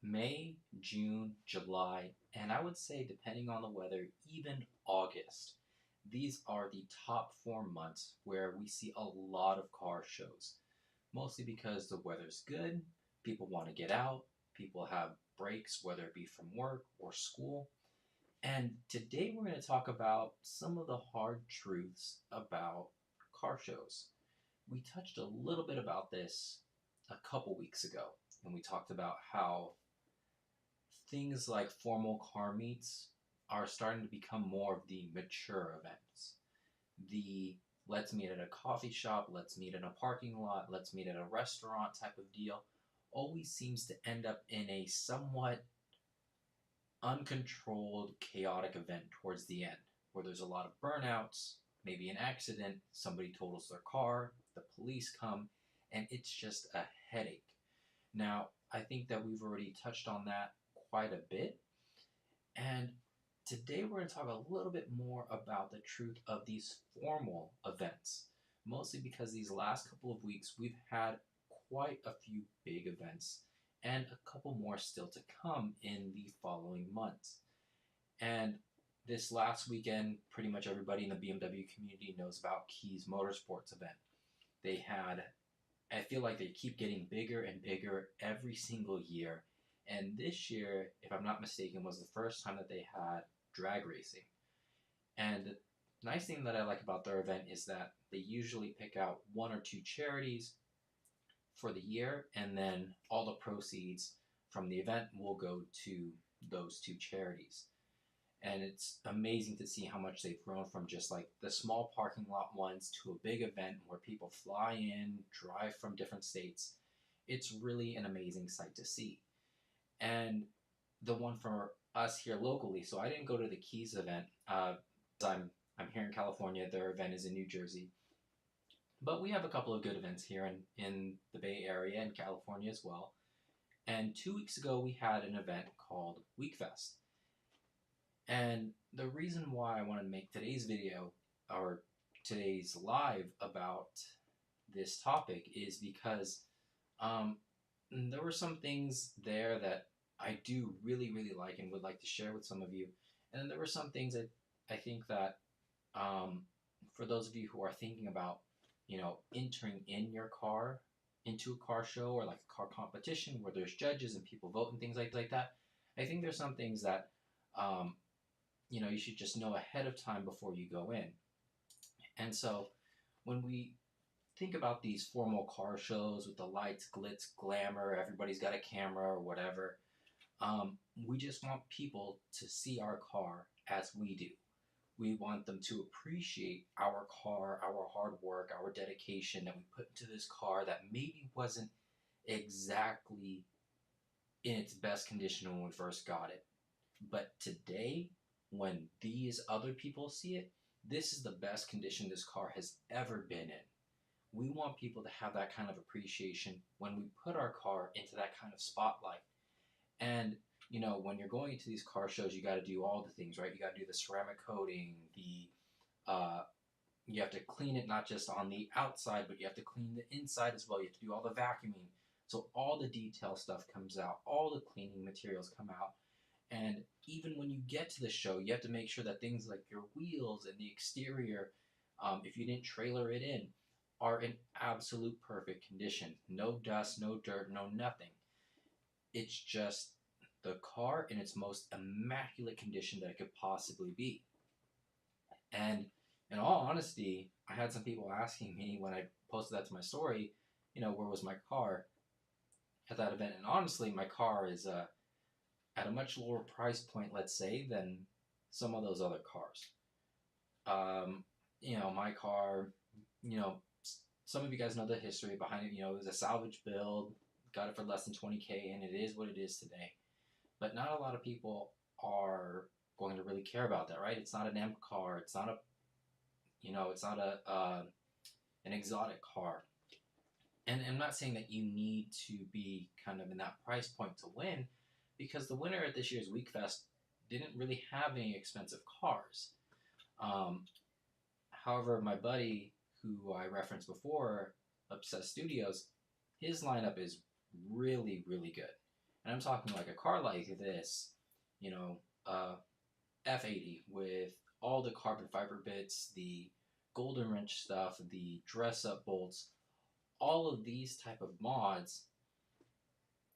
May, June, July, and I would say, depending on the weather, even August. These are the top 4 months where we see a lot of car shows, mostly because the weather's good, people want to get out, people have breaks, whether it be from work or school. And today we're going to talk about some of the hard truths about car shows. We touched a little bit about this a couple weeks ago, and we talked about how things like formal car meets are starting to become more of the mature events. The let's meet at a coffee shop, let's meet in a parking lot, let's meet at a restaurant type of deal always seems to end up in a somewhat uncontrolled, chaotic event towards the end where there's a lot of burnouts, maybe an accident, somebody totals their car, the police come, and it's just a headache. Now, I think that we've already touched on that quite a bit, and today we're going to talk a little bit more about the truth of these formal events, mostly because these last couple of weeks we've had quite a few big events and a couple more still to come in the following months. And this last weekend, pretty much everybody in the BMW community knows about Keys Motorsports event. They had, I feel like they keep getting bigger and bigger every single year. And this year, if I'm not mistaken, was the first time that they had drag racing. And the nice thing that I like about their event is that they usually pick out one or two charities for the year, and then all the proceeds from the event will go to those two charities. And it's amazing to see how much they've grown from just like the small parking lot ones to a big event where people fly in, drive from different states. It's really an amazing sight to see. And the one for us here locally, so I didn't go to the Keys event. I'm here in California. Their event is in New Jersey, but we have a couple of good events here in the Bay Area and California as well. And 2 weeks ago, we had an event called WeekFest. And the reason why I want to make today's video or today's live about this topic is because there were some things there that I do really, really like and would like to share with some of you. And then there were some things that I think that for those of you who are thinking about, entering in your car into a car show or like a car competition where there's judges and people vote and things like that, I think there's some things that um, you should just know ahead of time before you go in. And so when we think about these formal car shows with the lights, glitz, glamour, everybody's got a camera or whatever, we just want people to see our car as we do. We want them to appreciate our car, our hard work, our dedication that we put into this car that maybe wasn't exactly in its best condition when we first got it. But today, when these other people see it, this is the best condition this car has ever been in. We want people to have that kind of appreciation when we put our car into that kind of spotlight. And when you're going into these car shows, you got to do all the things, right? You got to do the ceramic coating, uh, you have to clean it not just on the outside, but you have to clean the inside as well. You have to do all the vacuuming. So all the detail stuff comes out, all the cleaning materials come out. And even when you get to the show, you have to make sure that things like your wheels and the exterior, if you didn't trailer it in, are in absolute perfect condition. No dust, no dirt, no nothing. It's just the car in its most immaculate condition that it could possibly be. And in all honesty, I had some people asking me when I posted that to my story, where was my car at that event? And honestly, my car is at a much lower price point, let's say, than some of those other cars. My car, some of you guys know the history behind it. It was a salvage build, got it for less than 20K, and it is what it is today. But not a lot of people are going to really care about that, right? It's not an M car. It's not an exotic car. And I'm not saying that you need to be kind of in that price point to win, because the winner at this year's WeekFest didn't really have any expensive cars. Um, However, my buddy, who I referenced before, Obsessed Studios, his lineup is really, really good. And I'm talking like a car like this, you know, F80 with all the carbon fiber bits, the golden wrench stuff, the dress up bolts, all of these type of mods.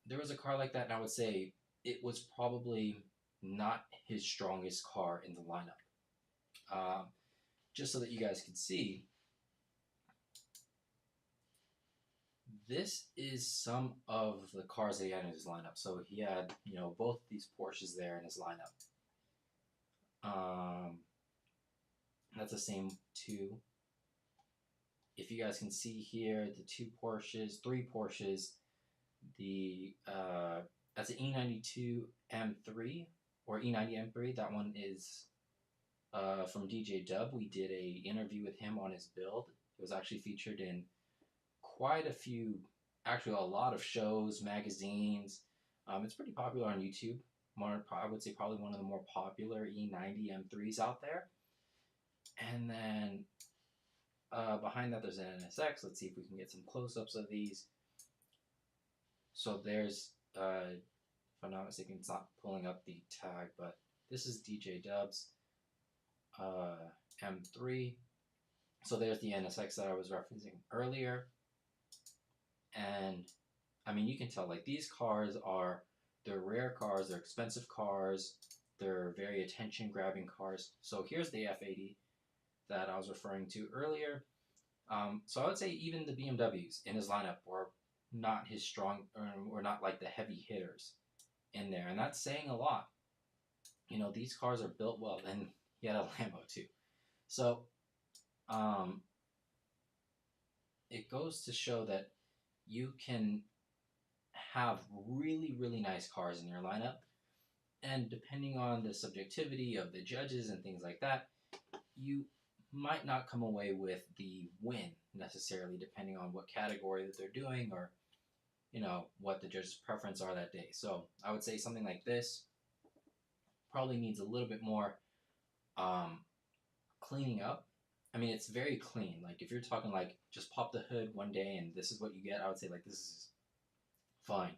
There was a car like that, and I would say it was probably not his strongest car in the lineup. Just so that you guys can see, this is some of the cars that he had in his lineup. So he had, both these Porsches there in his lineup. That's the same two. If you guys can see here, the three Porsches, that's an E92 M3 or E90 M3. That one is from DJ Dub. We did a interview with him on his build. It was actually featured in quite a few, actually a lot of shows, magazines. It's pretty popular on YouTube. I would say probably one of the more popular E90 M3s out there. And then behind that, there's an NSX. Let's see if we can get some close-ups of these. So there's, if I'm not mistaken, it's not pulling up the tag, but this is DJ Dub's M3. So there's the NSX that I was referencing earlier. And I mean, you can tell, like, these cars they're rare cars, they're expensive cars, they're very attention-grabbing cars. So here's the F80 that I was referring to earlier. So I would say even the BMWs in his lineup were not his strong, or not like the heavy hitters in there. And that's saying a lot. These cars are built well, and he had a Lambo too. So it goes to show that you can have really, really nice cars in your lineup, and depending on the subjectivity of the judges and things like that, you might not come away with the win necessarily, depending on what category that they're doing, or what the judge's preference are that day. So I would say something like this probably needs a little bit more cleaning up. I mean, it's very clean. Like, if you're talking like just pop the hood one day and this is what you get, I would say like this is fine.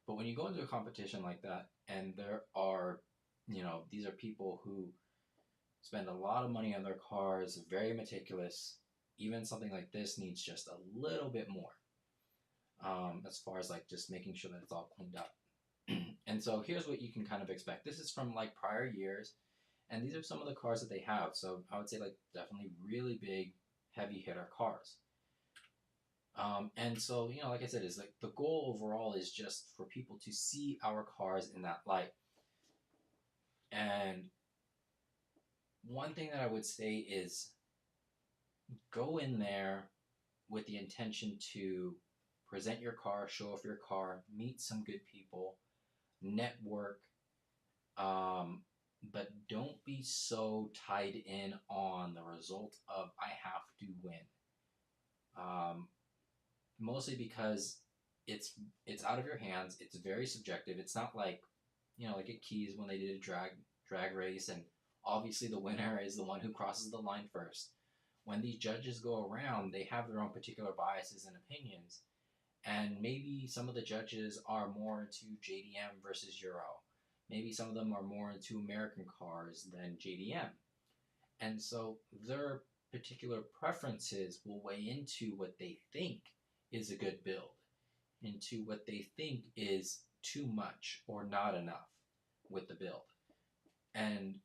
But when you go into a competition like that, and there are, these are people who spend a lot of money on their cars, very meticulous, even something like this needs just a little bit more, as far as like just making sure that it's all cleaned up. And so here's what you can kind of expect. This is from like prior years, and these are some of the cars that they have. So I would say like definitely really big, heavy hitter cars. And so, like I said, is like the goal overall is just for people to see our cars in that light. And one thing that I would say is go in there with the intention to present your car, show off your car, meet some good people, network, but don't be so tied in on the result of I have to win. Mostly because it's out of your hands. It's very subjective. It's not like, like at Keys when they did a drag race, and obviously the winner is the one who crosses the line first. When these judges go around, they have their own particular biases and opinions, and maybe some of the judges are more into JDM versus Euro. Maybe some of them are more into American cars than JDM. And so their particular preferences will weigh into what they think is a good build, into what they think is too much or not enough with the build. And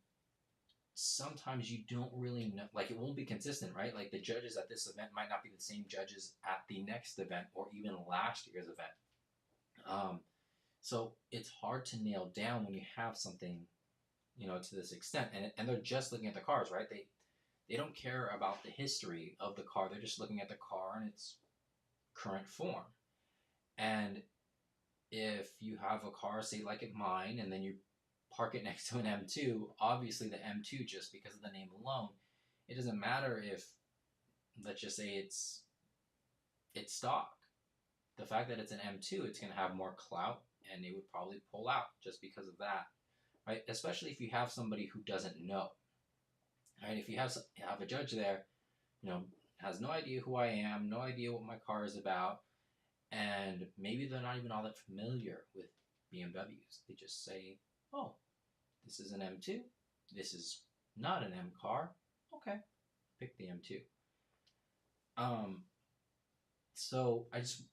sometimes you don't really know, like it won't be consistent, right? Like the judges at this event might not be the same judges at the next event or even last year's event. So it's hard to nail down when you have something, to this extent. And they're just looking at the cars, right? They don't care about the history of the car. They're just looking at the car and its current form. And if you have a car, say like at mine, and then you park it next to an M2, obviously the M2, just because of the name alone, it doesn't matter if, let's just say it's stock. The fact that it's an M2, it's going to have more clout, and it would probably pull out just because of that, right? Especially if you have somebody who doesn't know, right? If you have a judge there, has no idea who I am, no idea what my car is about, and maybe they're not even all that familiar with BMWs. They just say, oh, this is an M2. This is not an M car. Okay, pick the M2. Um, so I just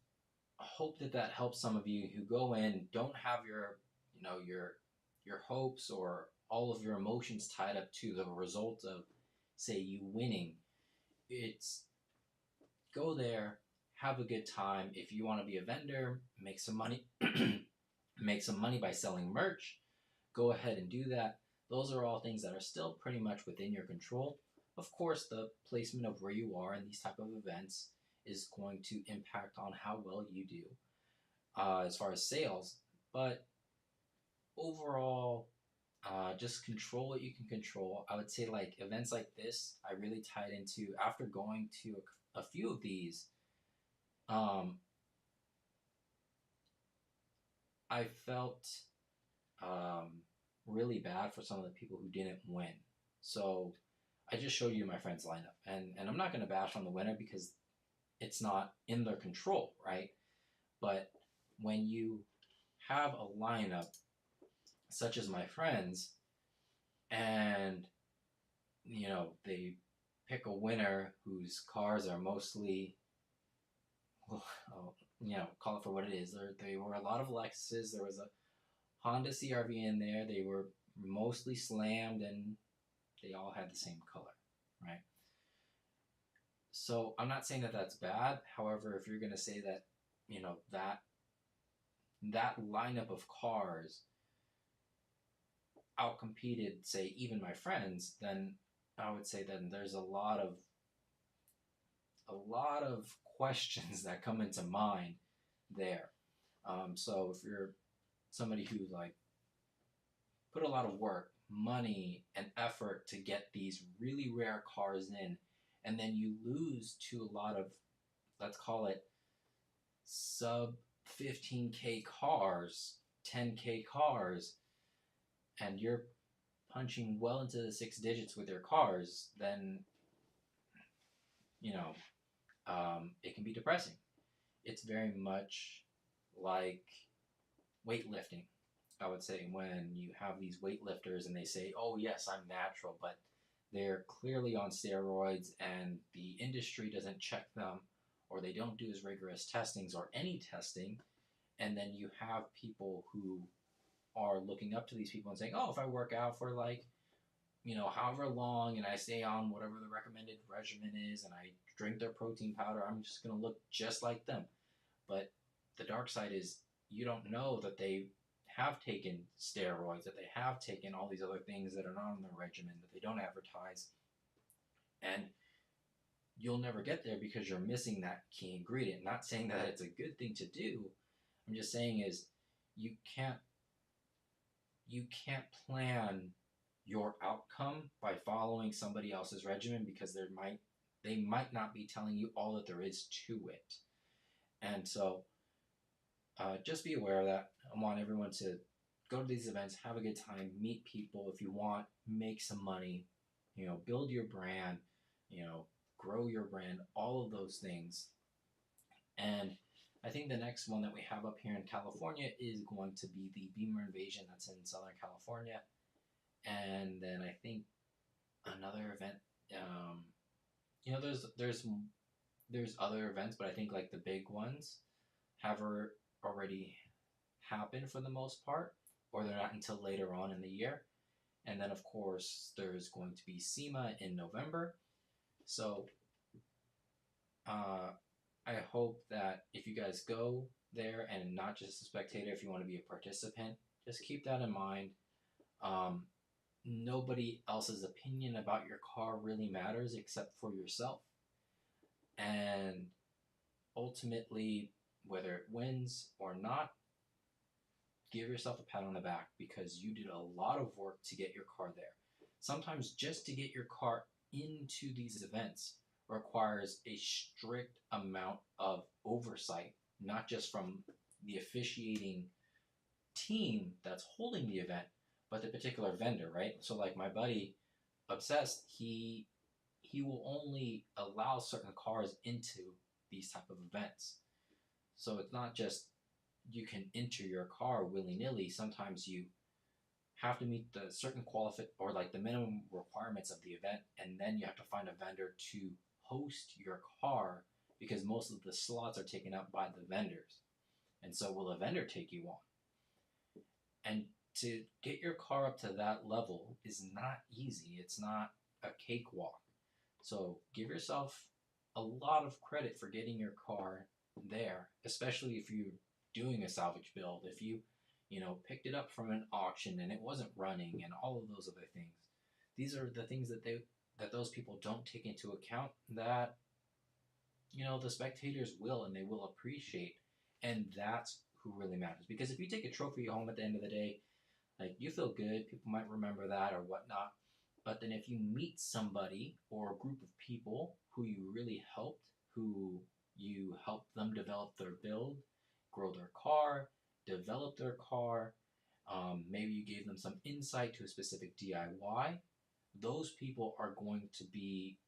hope that that helps some of you who go in, don't have your, your hopes or all of your emotions tied up to the result of, say, you winning. It's go there, have a good time. If you want to be a vendor, make some money, make some money by selling merch, go ahead and do that. Those are all things that are still pretty much within your control. Of course, the placement of where you are in these type of events is going to impact on how well you do as far as sales. But overall, just control what you can control. I would say like events like this, I really tied into after going to a few of these. I felt really bad for some of the people who didn't win. So I just showed you my friend's lineup, and I'm not going to bash on the winner because it's not in their control, right? But when you have a lineup such as my friends, and they pick a winner whose cars are mostly, call it for what it is. They were a lot of Lexuses. There was a Honda CRV in there. They were mostly slammed, and they all had the same color, right? So I'm not saying that that's bad. However, if you're going to say that, that lineup of cars outcompeted, say, even my friends, then I would say then there's a lot of questions that come into mind there. So if you're somebody who like put a lot of work, money, and effort to get these really rare cars in, and then you lose to a lot of, let's call it, sub 15K cars, 10K cars, and you're punching well into the 6 digits with your cars, then it can be depressing. It's very much like weightlifting, I would say, when you have these weightlifters and they say, oh yes, I'm natural, but they're clearly on steroids and the industry doesn't check them, or they don't do as rigorous testings or any testing. And then you have people who are looking up to these people and saying, oh, if I work out for like, however long and I stay on whatever the recommended regimen is and I drink their protein powder, I'm just going to look just like them. But the dark side is you don't know that they have taken steroids, that they have taken all these other things that are not on their regimen, that they don't advertise. And you'll never get there because you're missing that key ingredient. Not saying that it's a good thing to do. I'm just saying is you can't plan your outcome by following somebody else's regimen because they might not be telling you all that there is to it. And so just be aware of that. I want everyone to go to these events, have a good time, meet people. If you want, make some money, build your brand, grow your brand, all of those things. And I think the next one that we have up here in California is going to be the Beamer Invasion that's in Southern California. And then I think another event, there's other events, but I think like the big ones have already happened for the most part, or they're not until later on in the year. And then of course there's going to be SEMA in November. So I hope that if you guys go there and not just a spectator, if you want to be a participant, just keep that in mind. Nobody else's opinion about your car really matters except for yourself. And ultimately, whether it wins or not, give yourself a pat on the back because you did a lot of work to get your car there. Sometimes just to get your car into these events requires a strict amount of oversight, not just from the officiating team that's holding the event, but the particular vendor, right? So like my buddy, Obsessed, he will only allow certain cars into these type of events. So it's not just you can enter your car willy-nilly. Sometimes you have to meet the certain or like the minimum requirements of the event, and then you have to find a vendor to host your car because most of the slots are taken up by the vendors. And so will a vendor take you on? And to get your car up to that level is not easy. It's not a cakewalk. So give yourself a lot of credit for getting your car there, especially if you're doing a salvage build. If you picked it up from an auction and it wasn't running and all of those other things. These are the things that those people don't take into account that the spectators will, and they will appreciate. And that's who really matters. Because if you take a trophy home at the end of the day, like, you feel good, people might remember that or whatnot. But then if you meet somebody or a group of people who you really helped, who you helped them develop their build, grow their car, develop their car, maybe you gave them some insight to a specific DIY, those people are going to be,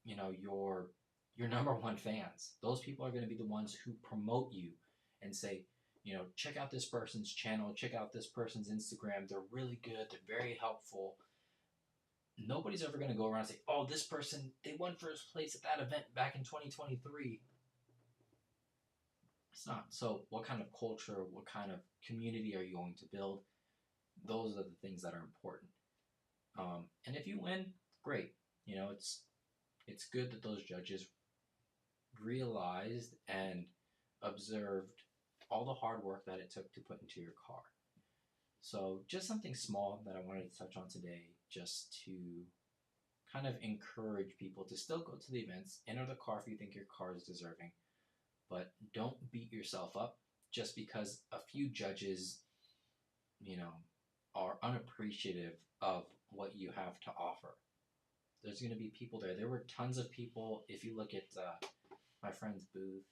your number one fans. Those people are going to be the ones who promote you and say, check out this person's channel, check out this person's Instagram. They're really good. They're very helpful. Nobody's ever going to go around and say, oh, this person, they won first place at that event back in 2023. It's not. So what kind of culture, what kind of community are you going to build? Those are the things that are important. And if you win, great. It's good that those judges realized and observed all the hard work that it took to put into your car. So just something small that I wanted to touch on today, just to kind of encourage people to still go to the events, enter the car if you think your car is deserving, but don't beat yourself up just because a few judges, are unappreciative of what you have to offer. There's going to be people there. There were tons of people. If you look at my friend's booth,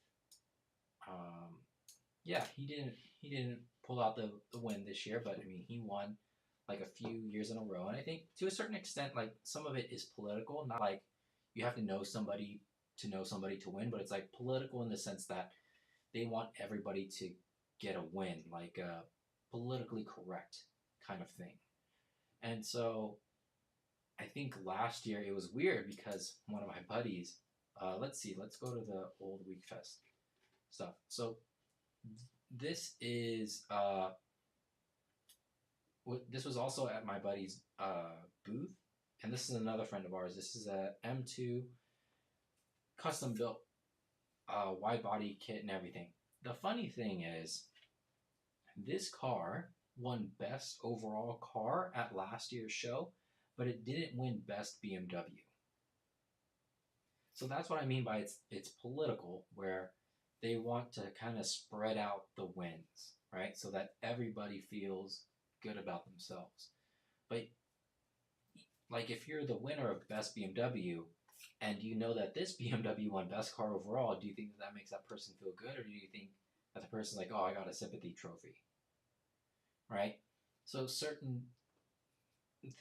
yeah, he didn't pull out the win this year, but I mean, he won like a few years in a row. And I think to a certain extent, like, some of it is political, not like you have to know somebody to win, but it's like political in the sense that they want everybody to get a win, like a politically correct kind of thing. And so I think last year it was weird because one of my buddies, let's go to the old Week Fest stuff. So this is this was also at my buddy's booth, and this is another friend of ours. This is a M2 custom built wide body kit and everything. The funny thing is, this car won best overall car at last year's show, but it didn't win best BMW. So that's what I mean by it's political, where they want to kind of spread out the wins, right? So that everybody feels good about themselves. But like, if you're the winner of best BMW and you know that this BMW won best car overall, do you think that makes that person feel good, or do you think that the person's like, oh, I got a sympathy trophy, right? So certain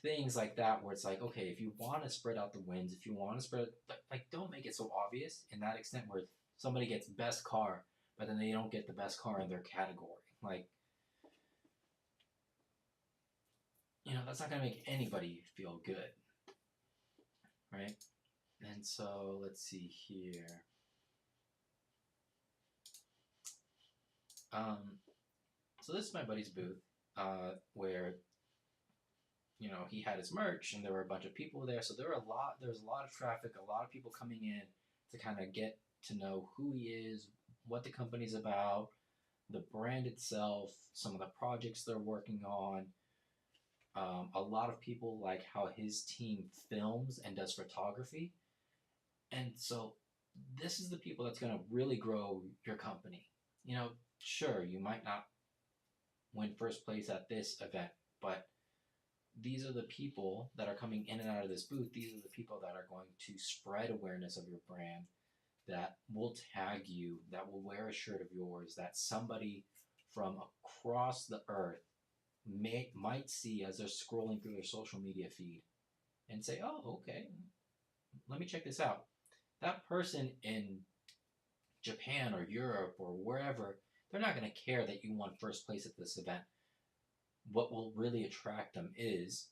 things like that, where it's like, okay, if you want to spread out the wins, if you want to spread, like, don't make it so obvious in that extent where somebody gets best car, but then they don't get the best car in their category. Like, that's not going to make anybody feel good, right? And so let's see here. So this is my buddy's booth, where he had his merch, and there were a bunch of people there. So there was a lot of traffic, a lot of people coming in to kind of get to know who he is, what the company's about, the brand itself, some of the projects they're working on. A lot of people like how his team films and does photography. And so this is the people that's going to really grow your company. Sure, you might not win first place at this event, but these are the people that are coming in and out of this booth. These are the people that are going to spread awareness of your brand, that will tag you, that will wear a shirt of yours, that somebody from across the earth might see as they're scrolling through their social media feed and say, oh, okay, let me check this out. That person in Japan or Europe or wherever, they're not going to care that you won first place at this event. What will really attract them is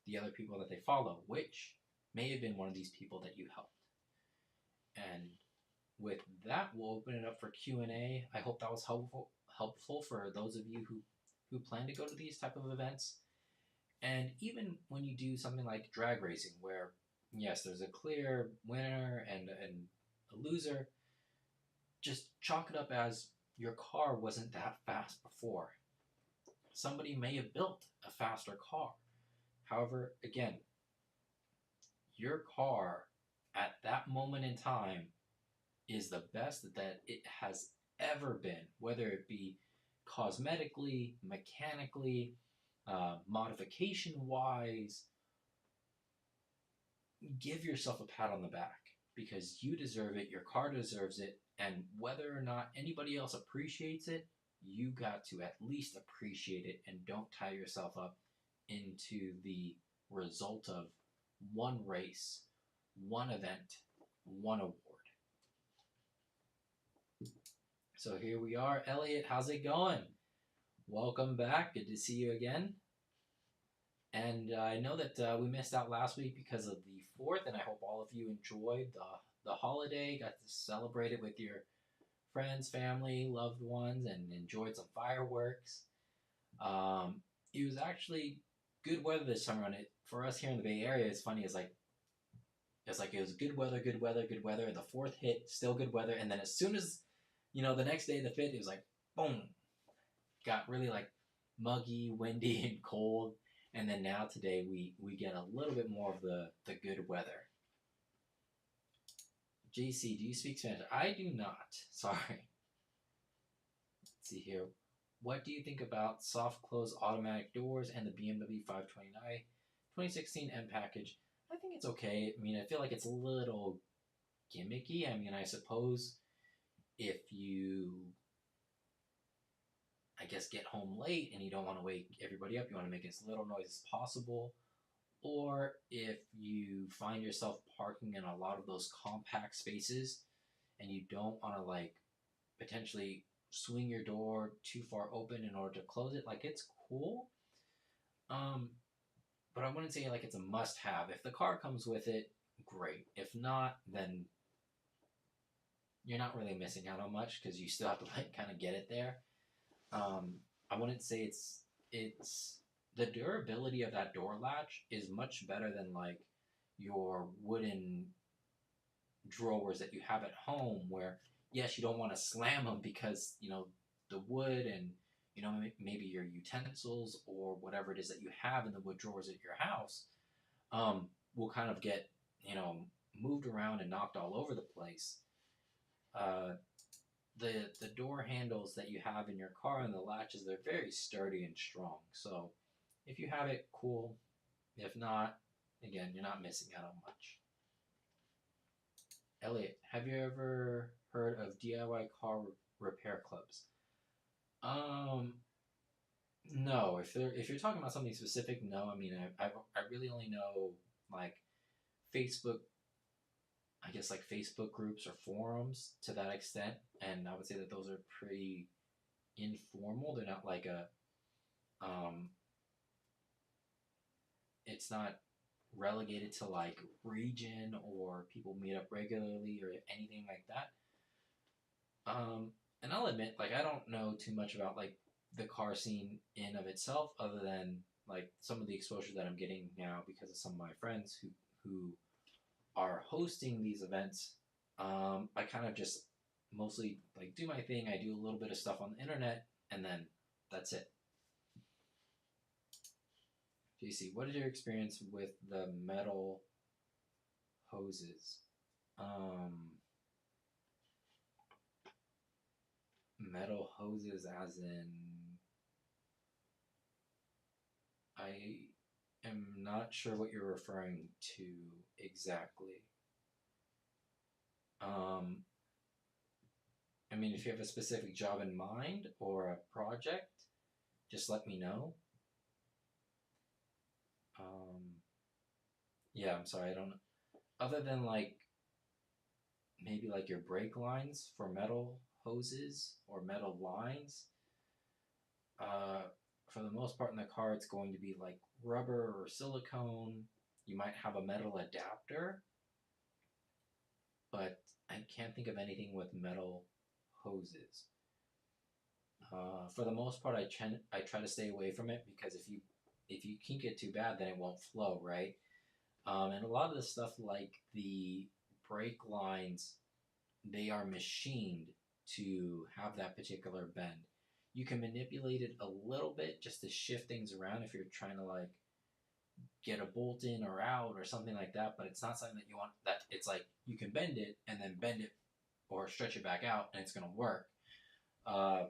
the other people that they follow, which may have been one of these people that you helped. And with that, we'll open it up for Q&A. I hope that was helpful for those of you who plan to go to these type of events. And even when you do something like drag racing, where yes, there's a clear winner and a loser, just chalk it up as your car wasn't that fast before. Somebody may have built a faster car. However, again, your car at that moment in time is the best that it has ever been, whether it be cosmetically, mechanically, modification wise. Give yourself a pat on the back because you deserve it, your car deserves it, and whether or not anybody else appreciates it, you got to at least appreciate it and don't tie yourself up into the result of one race, one event, one award. So here we are. Elliot, how's it going? Welcome back. Good to see you again. And I know that we missed out last week because of the 4th, and I hope all of you enjoyed the holiday, got to celebrate it with your friends, family, loved ones, and enjoyed some fireworks. It was actually good weather this summer, and for us here in the Bay Area, it's funny. It's like it was good weather, good weather, good weather. And the 4th hit, still good weather, and then as soon as the next day, the 5th, it was like boom, got really like muggy, windy, and cold. And then now today we get a little bit more of the good weather. JC, do you speak Spanish? I do not. Sorry. Let's see here. What do you think about soft close automatic doors and the BMW 520i 2016 M package? I think it's okay. I mean, I feel like it's a little gimmicky. I mean, I suppose if you, I guess, get home late and you don't want to wake everybody up, you want to make as little noise as possible. Or if you find yourself parking in a lot of those compact spaces and you don't want to like potentially swing your door too far open in order to close it, like it's cool. But I wouldn't say like it's a must have. If the car comes with it, great. If not, then you're not really missing out on much because you still have to like kind of get it there. I wouldn't say it's the durability of that door latch is much better than like your wooden drawers that you have at home where yes, you don't want to slam them because the wood and maybe your utensils or whatever it is that you have in the wood drawers at your house will kind of get moved around and knocked all over the place. The door handles that you have in your car and the latches, they're very sturdy and strong. So if you have it, cool. If not, again, you're not missing out on much. Elliot, have you ever heard of DIY car repair clubs? No. If you're talking about something specific, no. I mean, I really only know like Facebook. I guess like Facebook groups or forums to that extent, and I would say that those are pretty informal. They're not like it's not relegated to like region or people meet up regularly or anything like that. And I'll admit, like I don't know too much about like the car scene in of itself, other than like some of the exposure that I'm getting now because of some of my friends who are hosting these events. I kind of just mostly like do my thing. I do a little bit of stuff on the internet, and then that's it. JC, what is your experience with the metal hoses? Metal hoses, as in, I am not sure what you're referring to exactly. I mean, if you have a specific job in mind or a project, just let me know. Yeah, I'm sorry, I don't know. Other than like maybe like your brake lines for metal hoses or metal lines, uh, for the most part in the car, it's going to be like rubber or silicone. You might have a metal adapter, but I can't think of anything with metal hoses. For the most part, I try to stay away from it because if you kink it too bad, then it won't flow, right? And a lot of the stuff like the brake lines, they are machined to have that particular bend. You can manipulate it a little bit just to shift things around if you're trying to like get a bolt in or out or something like that, but it's not something that you want. That it's like you can bend it and then bend it or stretch it back out and it's going to work. Uh,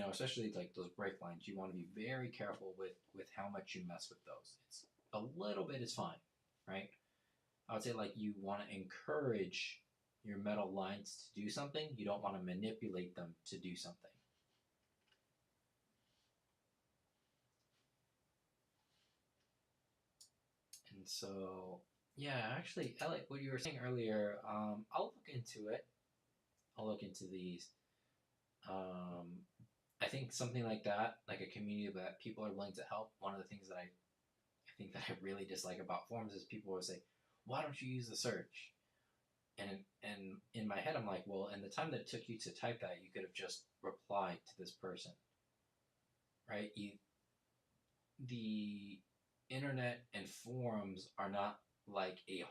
Especially like those brake lines, you want to be very careful with how much you mess with those. It's a little bit is fine, right? I would say like you want to encourage your metal lines to do something. You don't want to manipulate them to do something. And so, yeah, actually, Elliot, what you were saying earlier, I'll look into it. I'll look into these. Um, I think something like that, like a community that people are willing to help. One of the things that I think that I really dislike about forums is people will say, "Why don't you use the search?" And in my head, I'm like, well, in the time that it took you to type that, you could have just replied to this person, right? The internet and forums are not like a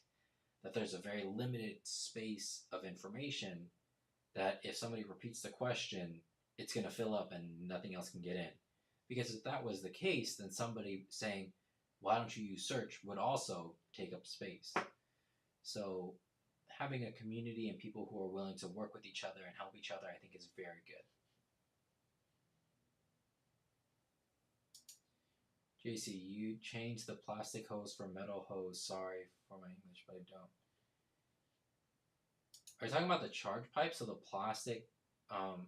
that there's a very limited space of information that if somebody repeats the question, it's going to fill up and nothing else can get in. Because if that was the case, then somebody saying, why don't you use search would also take up space. So having a community and people who are willing to work with each other and help each other, I think is very good. JC, you changed the plastic hose for metal hose. Sorry for my English, but I don't. Are you talking about the charge pipe? So the plastic, um,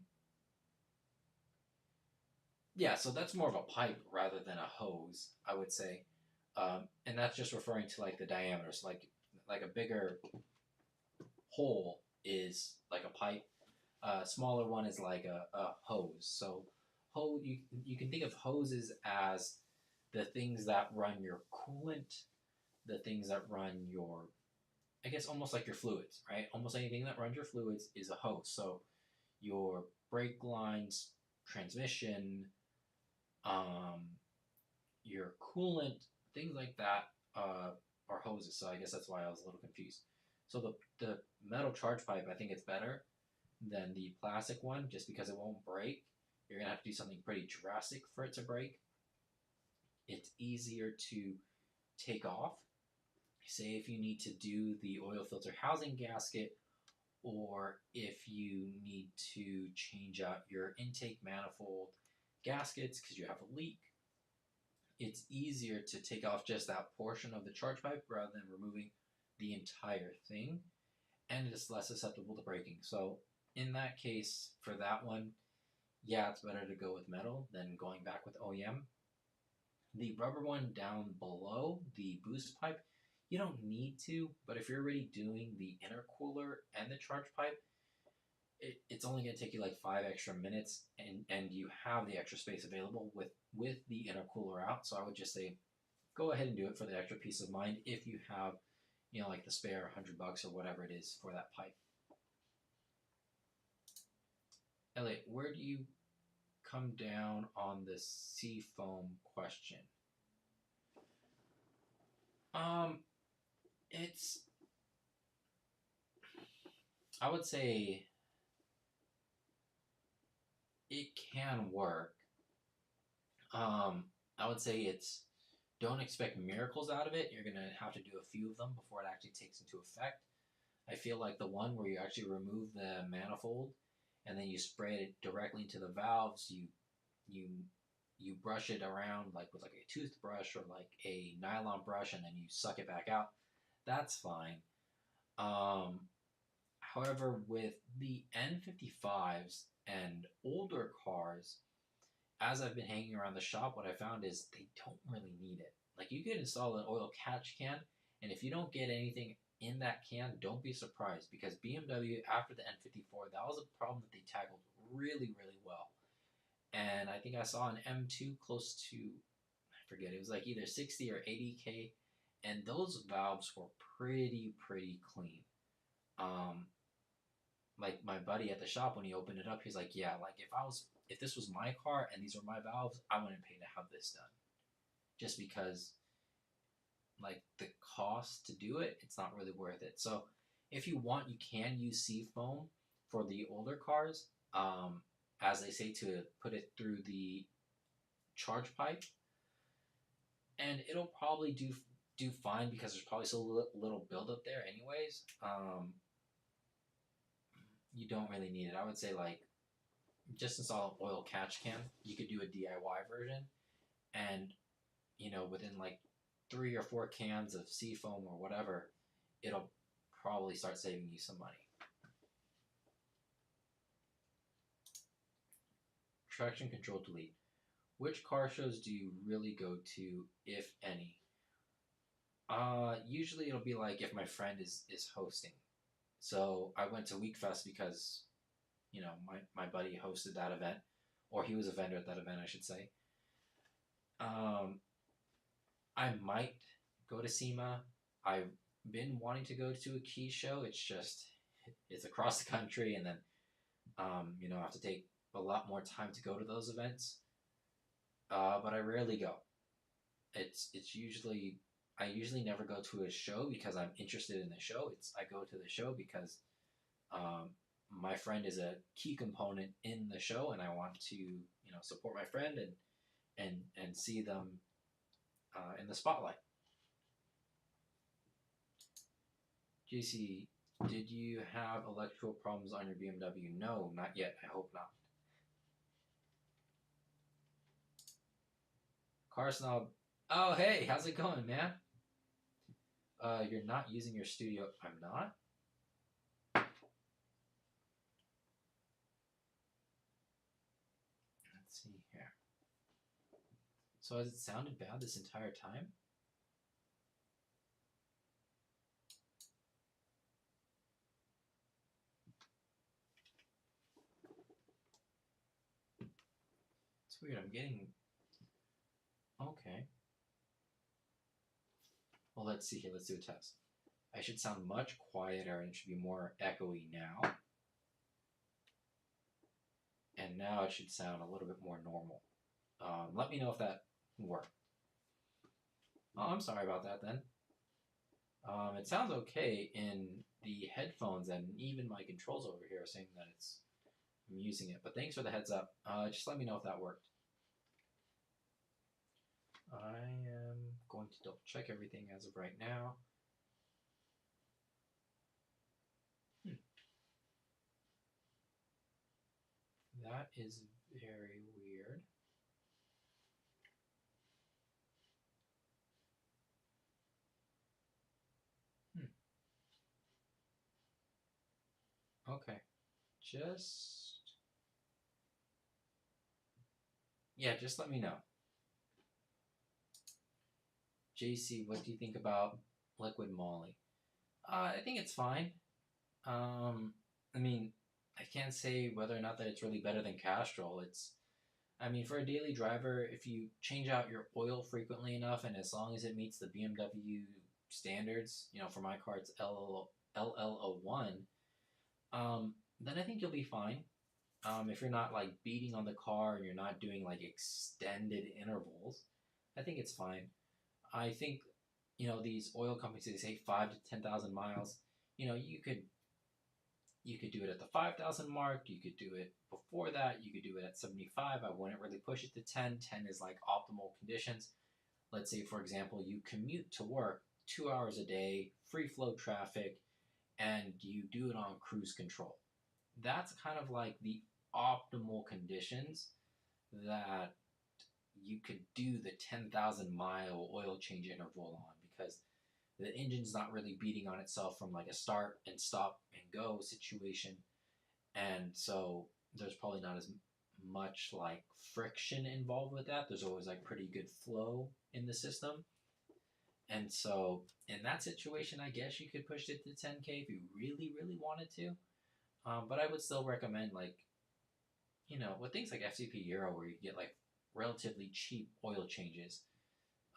yeah, so that's more of a pipe rather than a hose, I would say. And that's just referring to like the diameters. Like a bigger hole is like a pipe. A smaller one is like a hose. So you can think of hoses as the things that run your coolant, the things that run your, I guess almost like your fluids, right? Almost anything that runs your fluids is a hose. So your brake lines, transmission, um, your coolant, things like that are hoses. So I guess that's why I was a little confused. So the metal charge pipe, I think it's better than the plastic one just because it won't break. You're going to have to do something pretty drastic for it to break. It's easier to take off. Say if you need to do the oil filter housing gasket, or if you need to change out your intake manifold gaskets because you have a leak, it's easier to take off just that portion of the charge pipe rather than removing the entire thing, and it's less susceptible to breaking. So in that case, for that one, yeah, it's better to go with metal than going back with OEM. The rubber one down below, the boost pipe, you don't need to, but if you're already doing the intercooler and the charge pipe, it's only going to take you like 5 extra minutes, and you have the extra space available with the intercooler out. So I would just say go ahead and do it for the extra peace of mind if you have, like the spare $100 or whatever it is for that pipe. Elliot, where do you come down on the seafoam question? It's, I would say it can work. I would say don't expect miracles out of it. You're gonna have to do a few of them before it actually takes into effect. I feel like the one where you actually remove the manifold and then you spray it directly into the valves, you you brush it around like with like a toothbrush or like a nylon brush, and then you suck it back out. That's fine. Um, However, with the N55s and older cars, as I've been hanging around the shop, what I found is they don't really need it. Like you could install an oil catch can, and if you don't get anything in that can, don't be surprised because BMW after the N54, that was a problem that they tackled really, really well. And I think I saw an M2 close to, I forget, it was like either 60 or 80K, and those valves were pretty clean. Um, like my buddy at the shop when he opened it up, he's like, yeah, like if this was my car and these were my valves, I wouldn't pay to have this done. Just because like the cost to do it, it's not really worth it. So if you want, you can use Seafoam for the older cars, as they say, to put it through the charge pipe, and it'll probably do fine because there's probably still little buildup there, anyways. You don't really need it. I would say like just install an oil catch can. You could do a DIY version, and within like 3 or 4 cans of Seafoam or whatever, it'll probably start saving you some money. Traction control delete. Which car shows do you really go to, if any? Usually it'll be like if my friend is hosting. So I went to Weekfest because my buddy hosted that event, or he was a vendor at that event, I should say. Um, I might go to SEMA. I've been wanting to go to a Key show. It's across the country, and then I have to take a lot more time to go to those events. But I rarely go. It's usually I usually never go to a show because I'm interested in the show. I go to the show because um, my friend is a key component in the show, and I want to support my friend and see them in the spotlight. JC, did you have electrical problems on your BMW? No, not yet. I hope not. Car snob. Oh, hey, how's it going, man? You're not using your studio. I'm not. Let's see here. So has it sounded bad this entire time? It's weird. I'm getting. Okay. Well, let's see here. Let's do a test. I should sound much quieter and it should be more echoey now. And now it should sound a little bit more normal. Let me know if that worked. Oh, I'm sorry about that then. It sounds okay in the headphones, and even my controls over here are saying that I'm using it. But thanks for the heads up. Just let me know if that worked. I am going to double check everything as of right now. That is very weird. Okay. Just let me know. JC, what do you think about Liquid Molly? I think it's fine. I mean, I can't say whether or not that it's really better than Castrol. I mean, for a daily driver, if you change out your oil frequently enough, and as long as it meets the BMW standards, for my car it's LL01, then I think you'll be fine. If you're not like beating on the car and you're not doing like extended intervals, I think it's fine. I think these oil companies, they say 5 to 10,000 miles. You could do it at the 5,000 mark. You could do it before that. You could do it at 75. I wouldn't really push it to 10. 10 is like optimal conditions. Let's say, for example, you commute to work 2 hours a day, free flow traffic, and you do it on cruise control. That's kind of like the optimal conditions that you could do the 10,000 mile oil change interval on, because the engine's not really beating on itself from like a start and stop and go situation, and so there's probably not as much like friction involved with that. There's always like pretty good flow in the system, And so in that situation, I guess you could push it to 10K if you really, really wanted to. But I would still recommend, like, with things like FCP Euro where you get like relatively cheap oil changes,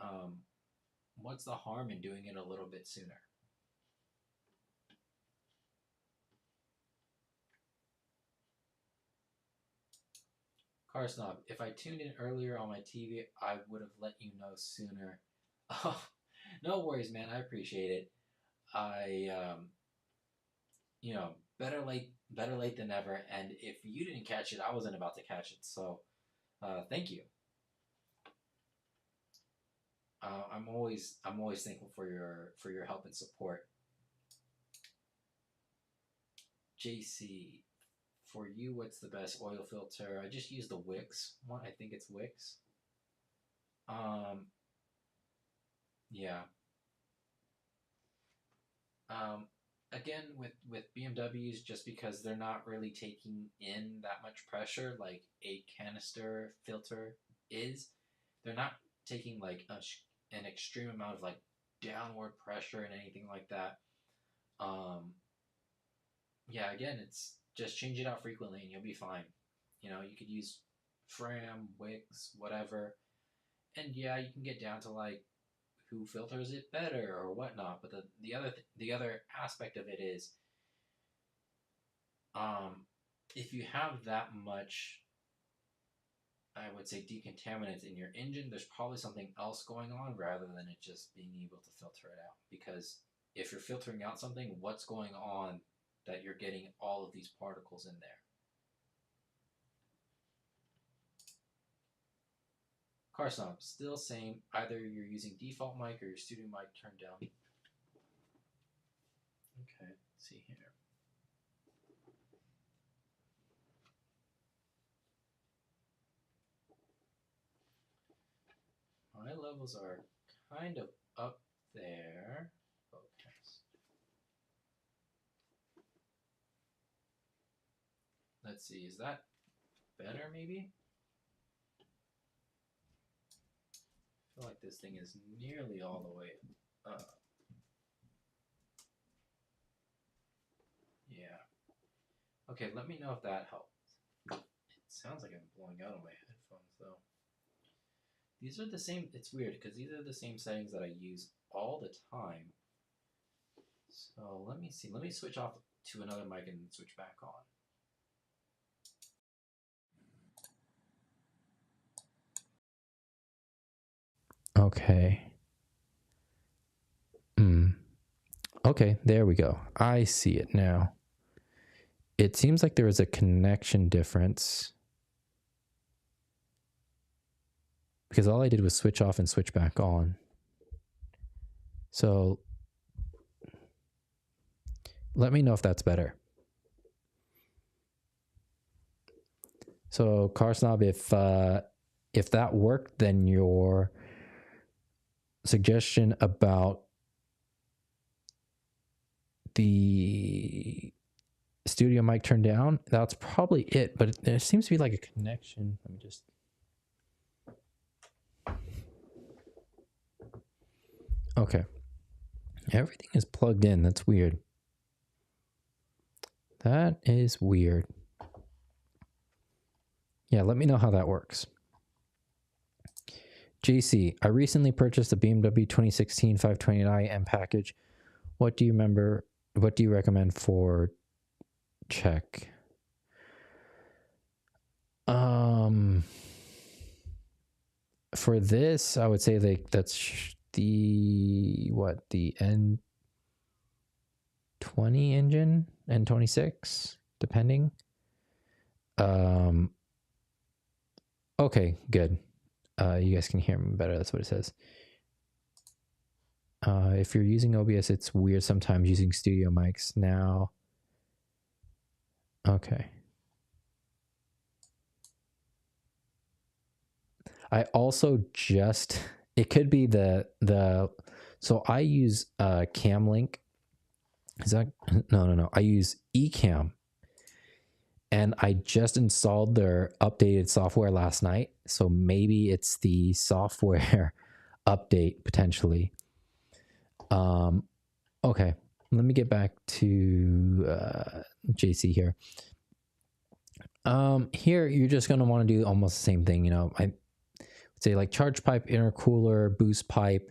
um, what's the harm in doing it a little bit sooner? Car Snob, if I tuned in earlier on my TV, I would have let you know sooner. Oh, no worries, man. I appreciate it. I, better late than never. And if you didn't catch it, I wasn't about to catch it. So, thank you. I'm always thankful for your help and support. JC, for you, what's the best oil filter? I just use the Wix one. I think it's Wix. Um, yeah. Um, Again, with BMWs, just because they're not really taking in that much pressure like a canister filter is, they're not taking like an extreme amount of like downward pressure and anything like that. Um, yeah, again, it's just change it out frequently and you'll be fine. You could use Fram, Wix, whatever, and yeah, you can get down to like who filters it better or whatnot. But the other aspect of it is, um, if you have that much, I would say, decontaminants in your engine, there's probably something else going on rather than it just being able to filter it out. Because if you're filtering out something, what's going on that you're getting all of these particles in there? Car Snob, still same. Either you're using default mic or your studio mic turned down. Okay, let's see here. My levels are kind of up there. Focus. Let's see, is that better maybe? I feel like this thing is nearly all the way up. Yeah. Okay, let me know if that helps. It sounds like I'm blowing out on my headphones though. These are the same, it's weird because these are the same settings that I use all the time. So let me see. Let me switch off to another mic and switch back on. Okay. Okay, there we go. I see it now. It seems like there is a connection difference because all I did was switch off and switch back on. So let me know if that's better. So Car Snob, if that worked, then your suggestion about the studio mic turned down, that's probably it. But there seems to be like a connection. Let me just... Okay. Everything is plugged in. That's weird. That is weird. Yeah, let me know how that works. JC, I recently purchased a BMW 2016 520i M package. What do you remember? What do you recommend for check? For this, I would say that's the N20 engine, N26, depending. Okay, good. You guys can hear me better. That's what it says. If you're using OBS, it's weird sometimes using studio mics now. Okay. I also just, it could be so I use Camlink. Is that, no. I use Ecamm. And I just installed their updated software last night. So maybe it's the software update potentially. Okay, let me get back to JC here. Here you're just going to want to do almost the same thing. I would say like charge pipe, intercooler, boost pipe.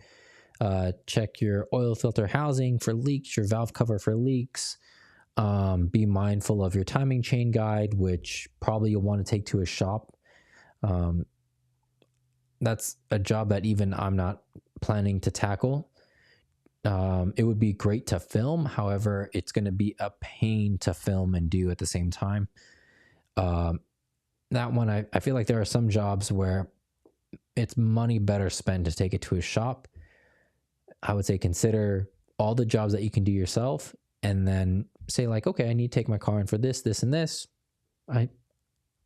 Check your oil filter housing for leaks, your valve cover for leaks. Be mindful of your timing chain guide, which probably you'll want to take to a shop. That's a job that even I'm not planning to tackle. It would be great to film. However, it's going to be a pain to film and do at the same time. That one, I feel like there are some jobs where it's money better spent to take it to a shop. I would say consider all the jobs that you can do yourself, and then say like, okay, I need to take my car in for this, this, and this. I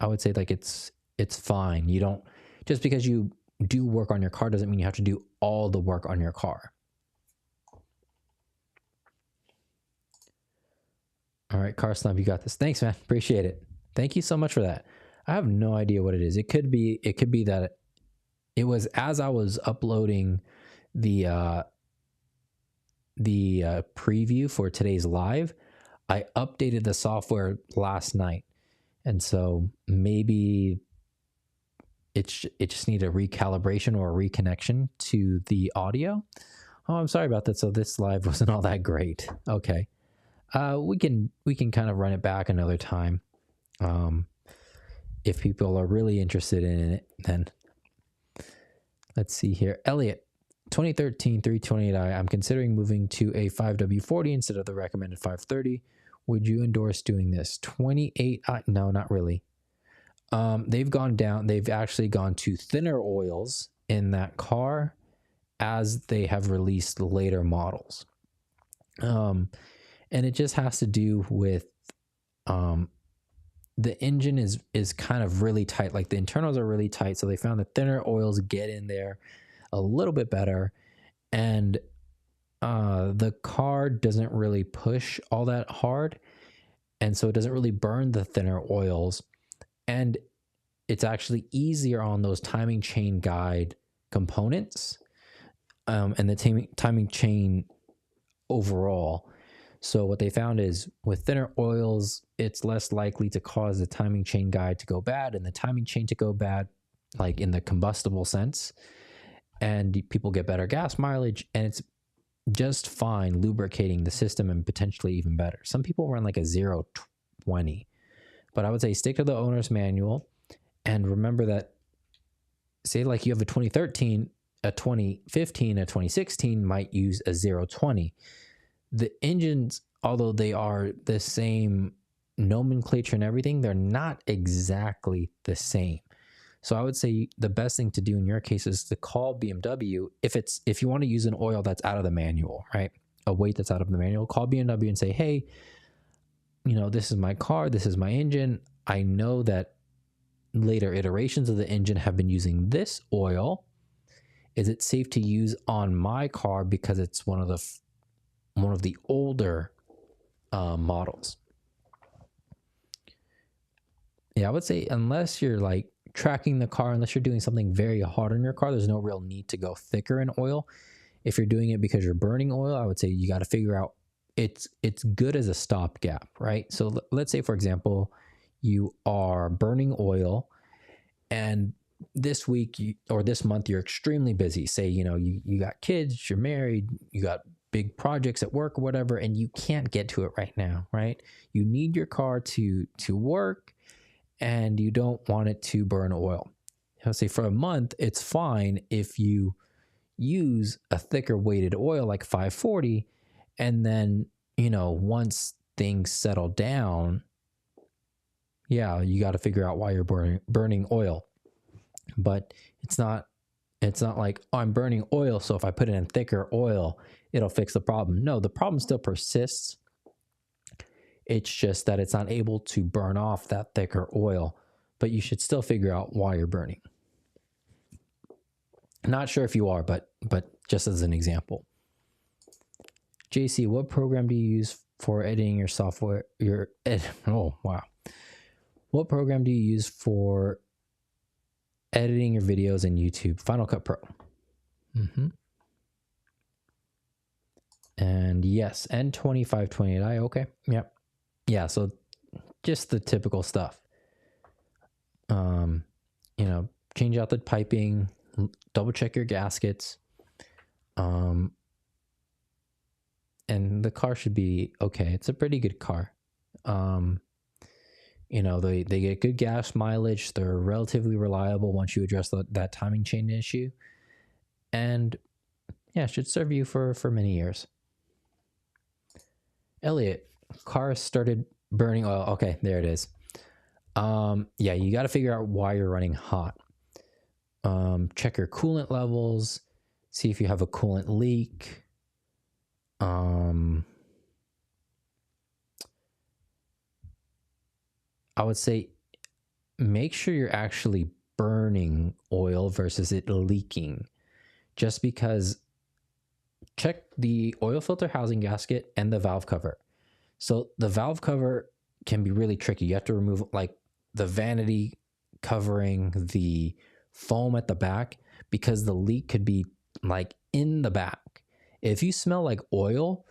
would say like it's fine. You don't, just because you do work on your car doesn't mean you have to do all the work on your car. All right, Car Slump, you got this. Thanks, man. Appreciate it. Thank you so much for that. I have no idea what it is. It could be that it was as I was uploading the preview for today's live, I updated the software last night, and so maybe it just needed a recalibration or a reconnection to the audio. Oh, I'm sorry about that. So this live wasn't all that great. Okay. We can kind of run it back another time. If people are really interested in it, then let's see here. Elliot, 2013 328i. I'm considering moving to a 5W40 instead of the recommended 530. Would you endorse doing this? 28i? No, not really. They've gone down. They've actually gone to thinner oils in that car as they have released later models. And it just has to do with the engine is kind of really tight. Like the internals are really tight. So they found that thinner oils get in there a little bit better. And the car doesn't really push all that hard. And so it doesn't really burn the thinner oils. And it's actually easier on those timing chain guide components and the timing chain overall. So what they found is with thinner oils, it's less likely to cause the timing chain guide to go bad and the timing chain to go bad, like in the combustible sense. And people get better gas mileage, and it's just fine lubricating the system and potentially even better. Some people run like a 0-20, but I would say stick to the owner's manual and remember that, say like you have a 2013, a 2015, a 2016 might use a 0-20. The engines, although they are the same nomenclature and everything, they're not exactly the same. So I would say the best thing to do in your case is to call BMW if you want to use an oil that's out of the manual, right? A weight that's out of the manual, call BMW and say, hey, this is my car, this is my engine. I know that later iterations of the engine have been using this oil. Is it safe to use on my car because it's one of the older models? Yeah, I would say unless you're like tracking the car, unless you're doing something very hard on your car, there's no real need to go thicker in oil. If you're doing it because you're burning oil, I would say you got to figure out it's good as a stopgap, right? So let's say, for example, you are burning oil and this week or this month you're extremely busy. Say, you got kids, you're married, you got big projects at work or whatever, and you can't get to it right now, right? You need your car to work and you don't want it to burn oil. I'll say for a month, it's fine if you use a thicker weighted oil like 540, and then, once things settle down, yeah, you got to figure out why you're burning oil. But it's not like, oh, I'm burning oil, so if I put it in thicker oil, it'll fix the problem. No, the problem still persists. It's just that it's not able to burn off that thicker oil, but you should still figure out why you're burning. Not sure if you are, but just as an example. JC, what program do you use for editing your software? Oh, wow. What program do you use for editing your videos in YouTube? Final Cut Pro. And yes, N2528i. Okay. Yep. Yeah. So just the typical stuff. You know, change out the piping, double check your gaskets. And the car should be okay. It's a pretty good car. You know, they get good gas mileage. They're relatively reliable once you address that timing chain issue. And yeah, should serve you for many years. Elliot, car started burning oil. Okay, there it is. Yeah, you got to figure out why you're running hot. Check your coolant levels. See if you have a coolant leak. I would say make sure you're actually burning oil versus it leaking. Just because, check the oil filter housing gasket and the valve cover. So the valve cover can be really tricky. You have to remove like the vanity covering the foam at the back because the leak could be like in the back. If you smell like oil,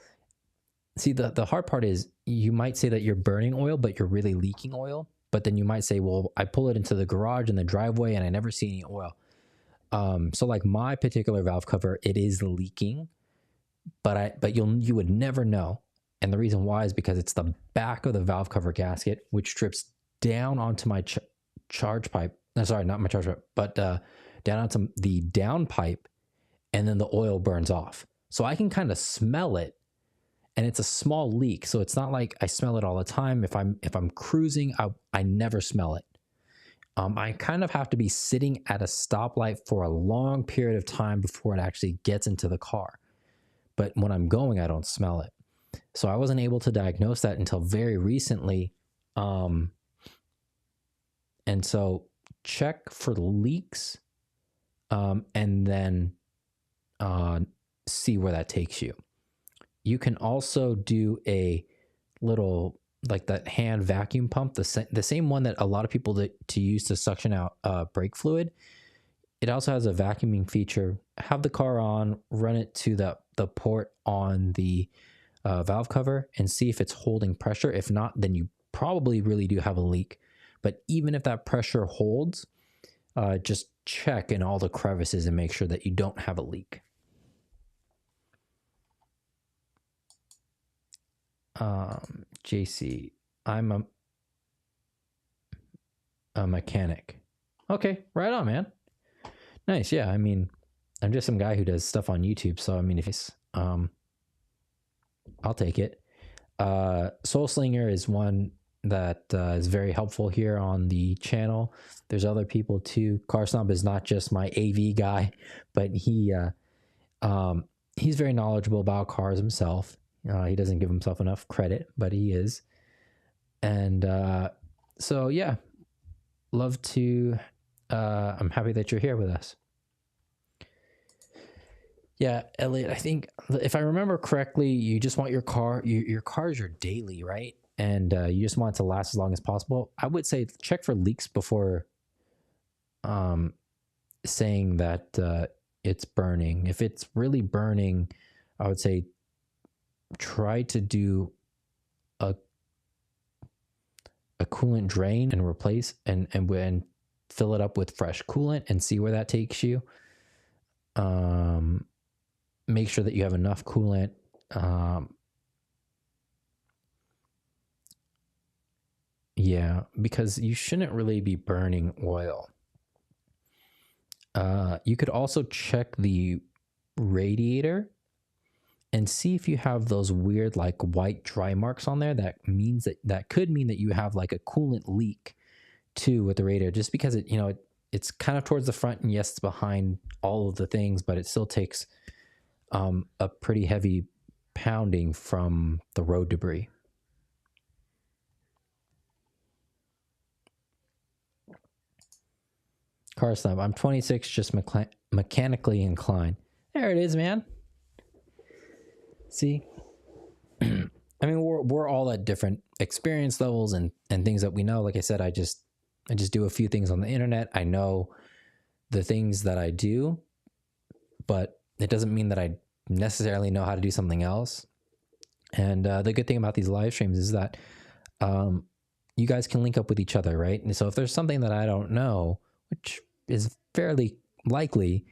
see the hard part is you might say that you're burning oil, but you're really leaking oil. But then you might say, well, I pull it into the garage and the driveway and I never see any oil. So like my particular valve cover, it is leaking, but you would never know. And the reason why is because it's the back of the valve cover gasket, which drips down onto my charge pipe. No, sorry, not my charge pipe, but down onto the down pipe, and then the oil burns off. So I can kind of smell it, and it's a small leak. So it's not like I smell it all the time. If I'm cruising, I never smell it. I kind of have to be sitting at a stoplight for a long period of time before it actually gets into the car. But when I'm going, I don't smell it. So I wasn't able to diagnose that until very recently. And so check for leaks, and then see where that takes you. You can also do a little, like that hand vacuum pump, the same one that a lot of people to use to suction out brake fluid. It also has a vacuuming feature. Have the car on, run it to the port on the valve cover and see if it's holding pressure. If not, then you probably really do have a leak. But even if that pressure holds, just check in all the crevices and make sure that you don't have a leak. JC, I'm a mechanic. Okay, right on, man. Nice. Yeah, I mean, I'm just some guy who does stuff on YouTube, so I mean, if it's I'll take it. Soul Slinger is one that is very helpful here on the channel. There's other people too. Car Snob is not just my AV guy, but he's very knowledgeable about cars himself. He doesn't give himself enough credit, but he is. And so yeah, love to. I'm happy that you're here with us. Yeah, Elliot, I think if I remember correctly, you just want your car, your car is your daily, right? And you just want it to last as long as possible. I would say check for leaks before saying that it's burning. If it's really burning, I would say try to do a coolant drain and replace and fill it up with fresh coolant and see where that takes you. Make sure that you have enough coolant. Yeah, because you shouldn't really be burning oil. You could also check the radiator and see if you have those weird like white dry marks on there. That means that could mean that you have like a coolant leak too with the radiator, just because it's kind of towards the front, and yes, it's behind all of the things, but it still takes a pretty heavy pounding from the road debris. Car Snob, I'm 26, just mechanically inclined. There it is, man. See? I mean, we're all at different experience levels and things that we know. Like I said, I just do a few things on the internet. I know the things that I do, but it doesn't mean that I necessarily know how to do something else. And the good thing about these live streams is that you guys can link up with each other, right? And so if there's something that I don't know, which is fairly likely,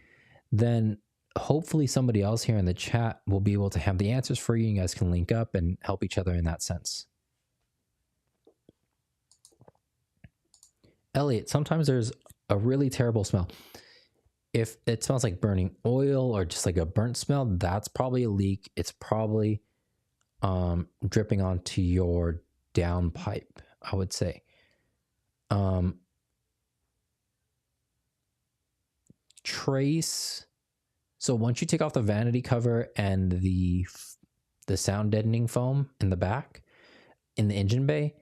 then hopefully somebody else here in the chat will be able to have the answers for you. You guys can link up and help each other in that sense. Elliot, sometimes there's a really terrible smell. If it smells like burning oil or just like a burnt smell, that's probably a leak. It's probably dripping onto your downpipe, I would say. Trace. So once you take off the vanity cover and the sound deadening foam in the back, in the engine bay,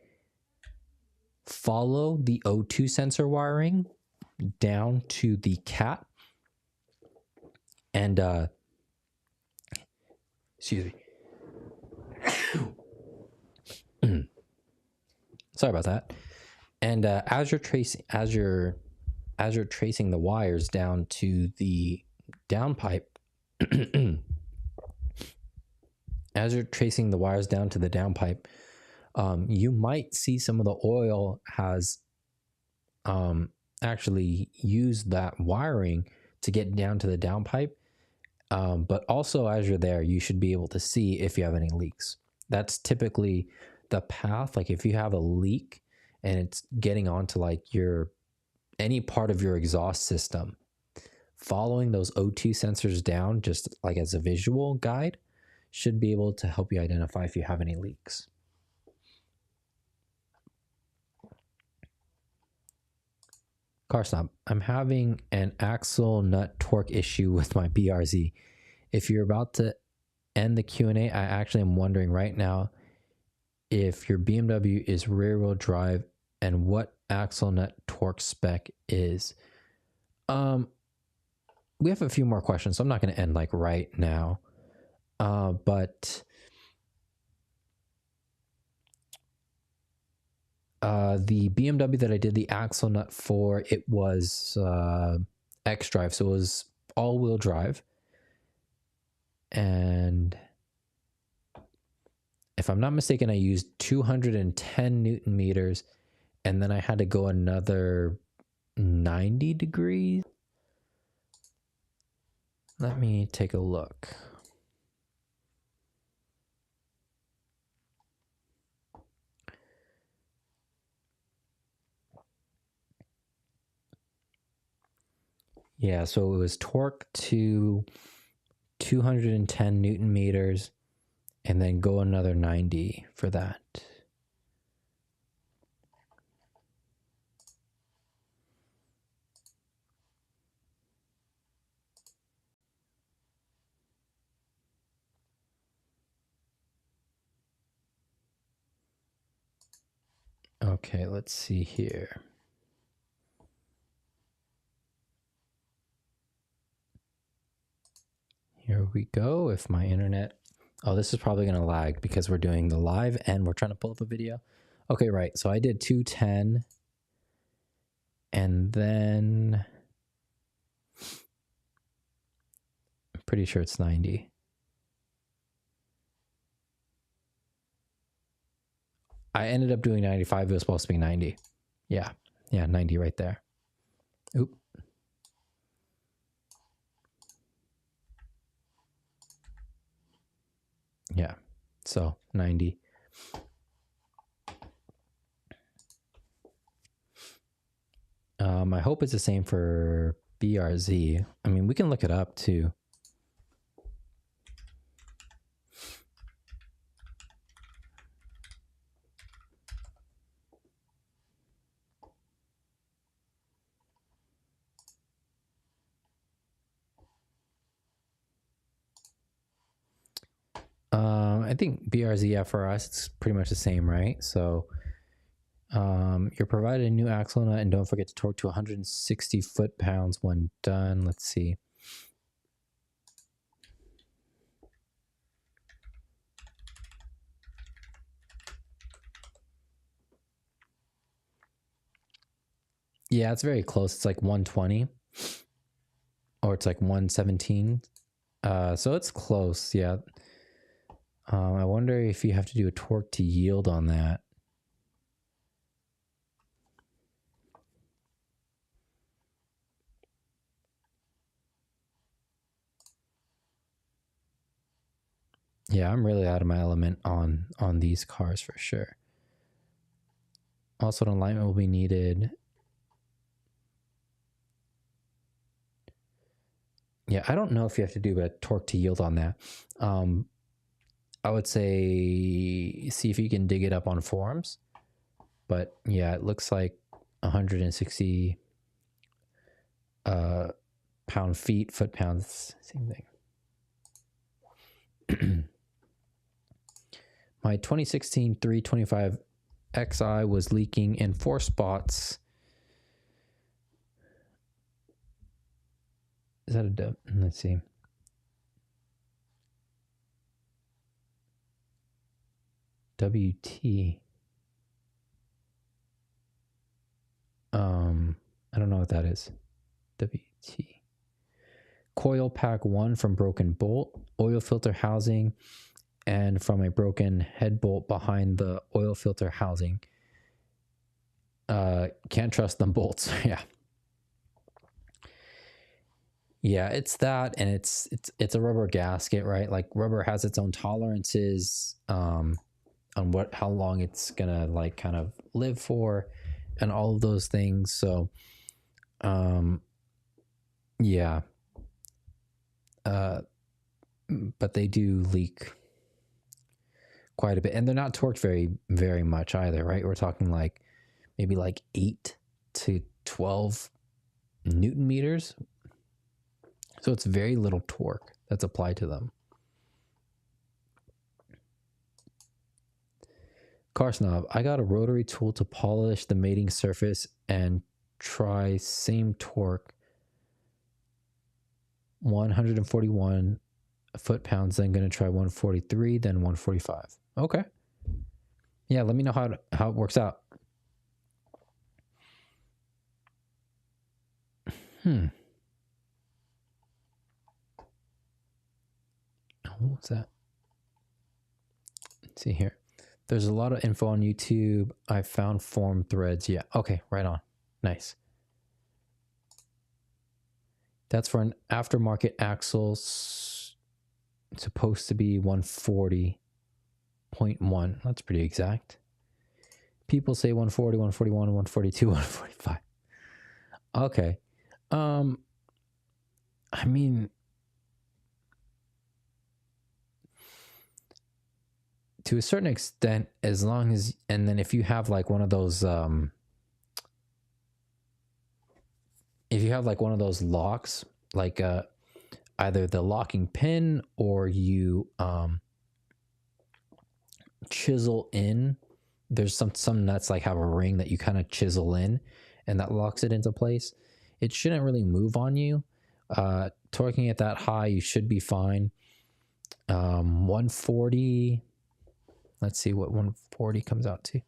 follow the O2 sensor wiring down to the cat and excuse me. Sorry about that. And as you're tracing the wires down to the downpipe, you might see some of the oil has actually used that wiring to get down to the downpipe. But also as you're there, you should be able to see if you have any leaks. That's typically the path. Like if you have a leak and it's getting onto like any part of your exhaust system, following those O2 sensors down, just like as a visual guide, should be able to help you identify if you have any leaks. Car Snob, I'm having an axle nut torque issue with my BRZ. If you're about to end the Q&A, I actually am wondering right now if your BMW is rear wheel drive and what axle nut torque spec is. We have a few more questions, so I'm not going to end like right now. But the BMW that I did the axle nut for, it was X-Drive, so it was all-wheel drive. And if I'm not mistaken, I used 210 Newton meters, and then I had to go another 90 degrees. Let me take a look. Yeah, so it was torque to 210 Newton meters and then go another 90 for that. Okay, let's see here. Here we go. If my internet... Oh, this is probably going to lag because we're doing the live and we're trying to pull up a video. Okay, right. So I did 210 and then I'm pretty sure it's 90. I ended up doing 95. It was supposed to be 90. Yeah, 90 right there. Oop. Yeah, so 90. I hope it's the same for BRZ. I mean, we can look it up too. I think BRZ for us, it's pretty much the same, right? So you're provided a new axle nut and don't forget to torque to 160 foot-pounds when done. Let's see. Yeah, it's very close. It's like 120 or it's like 117. So it's close, yeah. I wonder if you have to do a torque to yield on that. Yeah, I'm really out of my element on these cars for sure. Also, an alignment will be needed. Yeah, I don't know if you have to do a torque to yield on that. I would say see if you can dig it up on forums. But yeah, it looks like 160 pound-feet, foot-pounds, same thing. My 2016 325 XI was leaking in 4 spots. Is that a let's see. WT. I don't know what that is. WT. Coil pack 1 from broken bolt, oil filter housing, and from a broken head bolt behind the oil filter housing. Can't trust them bolts. Yeah, it's that, and it's a rubber gasket, right? Like rubber has its own tolerances on how long it's gonna like kind of live for, and all of those things. So, yeah. But they do leak quite a bit, and they're not torqued very much either, right? We're talking like maybe like 8 to 12 Newton meters. So it's very little torque that's applied to them. Car Snob, I got a rotary tool to polish the mating surface and try same torque. 141 foot-pounds, then going to try 143, then 145. Okay. Yeah, let me know how it works out. What was that? Let's see here. There's a lot of info on YouTube. I found forum threads. Yeah. Okay. Right on. Nice. That's for an aftermarket axle. Supposed to be 140.1. That's pretty exact. People say 140, 141, 142, 145. Okay. I mean, to a certain extent, as long as, and then if you have like one of those, if you have like one of those locks, like either the locking pin or you chisel in, there's some nuts like have a ring that you kind of chisel in and that locks it into place. It shouldn't really move on you. Torquing it that high, you should be fine. 140, let's see what 140 comes out to.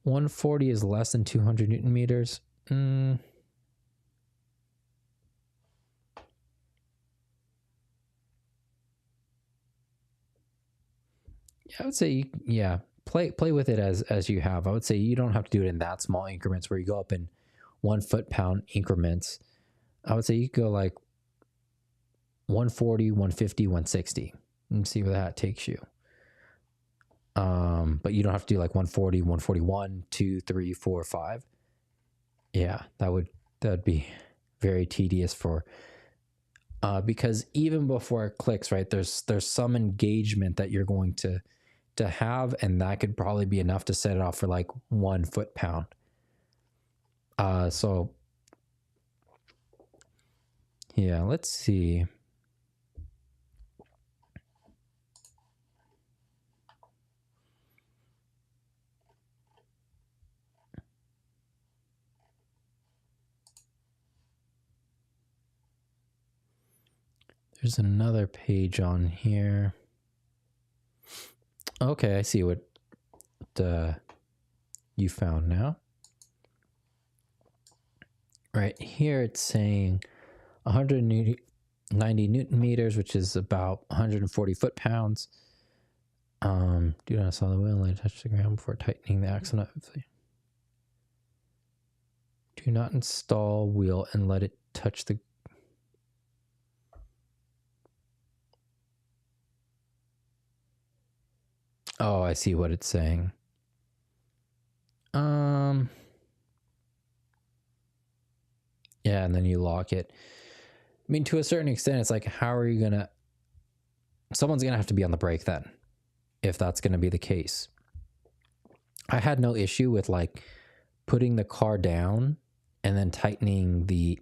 140 is less than 200 Newton meters. Yeah, I would say, yeah, play with it as you have. I would say you don't have to do it in that small increments where you go up in 1 foot-pound increments. I would say you could go like 140, 150, 160 and see where that takes you. But you don't have to do like 140, 141, 2, 3, 4, 5. Yeah, that'd be very tedious for because even before it clicks, right, there's some engagement that you're going to have, and that could probably be enough to set it off for like 1 foot-pound. So yeah, let's see. There's another page on here. Okay, I see what you found now. Right here it's saying 180 90 Newton meters, which is about 140 foot-pounds. Do not install the wheel and let it touch the ground before tightening the axle nut. Do not install wheel and let it touch the... Oh, I see what it's saying. Yeah, and then you lock it. I mean, to a certain extent, it's like, how are you gonna... Someone's gonna have to be on the brake then, if that's gonna be the case. I had no issue with like putting the car down and then tightening the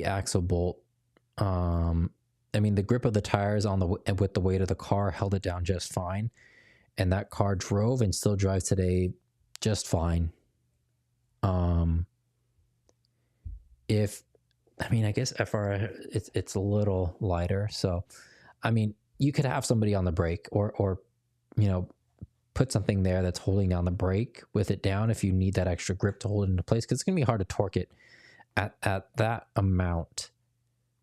axle bolt. I mean, the grip of the tires on with the weight of the car held it down just fine, and that car drove and still drives today just fine. I guess FR it's a little lighter, so I mean, you could have somebody on the brake or put something there that's holding down the brake with it down if you need that extra grip to hold it into place, because it's gonna be hard to torque it at that amount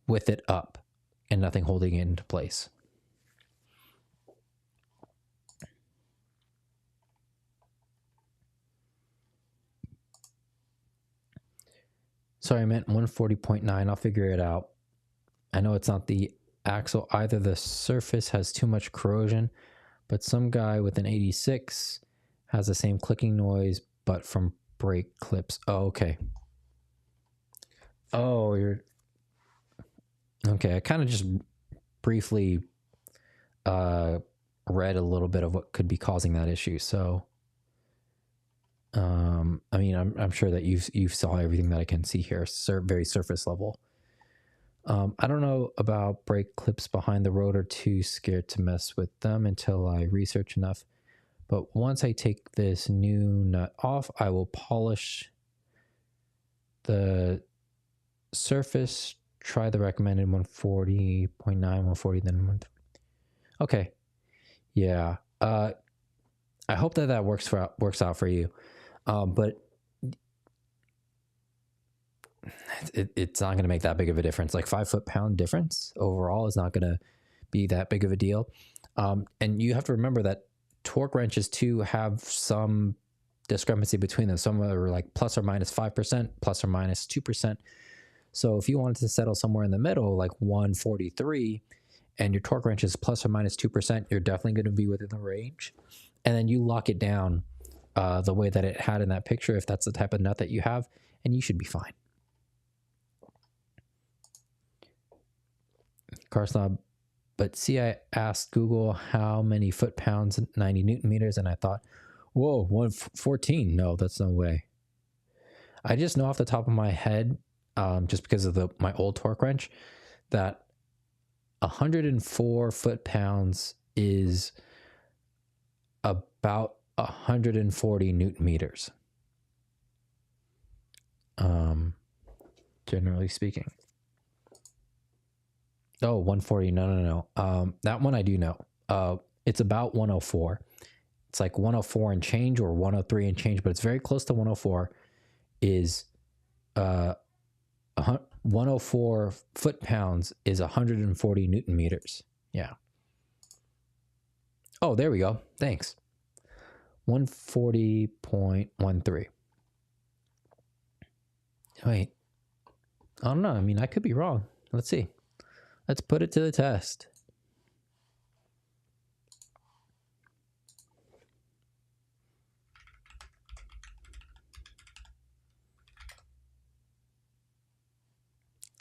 with it up and nothing holding it into place. Sorry, I meant 140.9. I'll figure it out. I know it's not the axle either. The surface has too much corrosion, but some guy with an 86 has the same clicking noise, but from brake clips. Oh, okay. Oh, you're... Okay, I kind of just briefly read a little bit of what could be causing that issue. So, I mean, I'm sure that you saw everything that I can see here, very surface level. I don't know about brake clips behind the rotor, too scared to mess with them until I research enough. But once I take this new nut off, I will polish the surface. Try the recommended 140.9, 140, then 130. Okay. Yeah. I hope that works out for you. But it's not going to make that big of a difference. Like 5 foot-pound difference overall is not going to be that big of a deal. And you have to remember that torque wrenches too have some discrepancy between them. Some are like plus or minus 5%, plus or minus 2%. So if you wanted to settle somewhere in the middle, like 143, and your torque wrench is plus or minus 2%, you're definitely going to be within the range. And then you lock it down the way that it had in that picture, if that's the type of nut that you have, and you should be fine. Car snob. But see, I asked Google how many foot-pounds, 90 Newton meters, and I thought, whoa, 114. No, that's no way. I just know off the top of my head, just because of my old torque wrench, that 104 foot-pounds is about 140 Newton meters. Generally speaking. Oh, 140. No. That one I do know. It's about 104. It's like 104 and change or 103 and change, but it's very close to 104. Is 104 foot-pounds is 140 Newton meters. Yeah. Oh, there we go. Thanks. 140.13. Wait. I don't know. I mean, I could be wrong. Let's see. Let's put it to the test.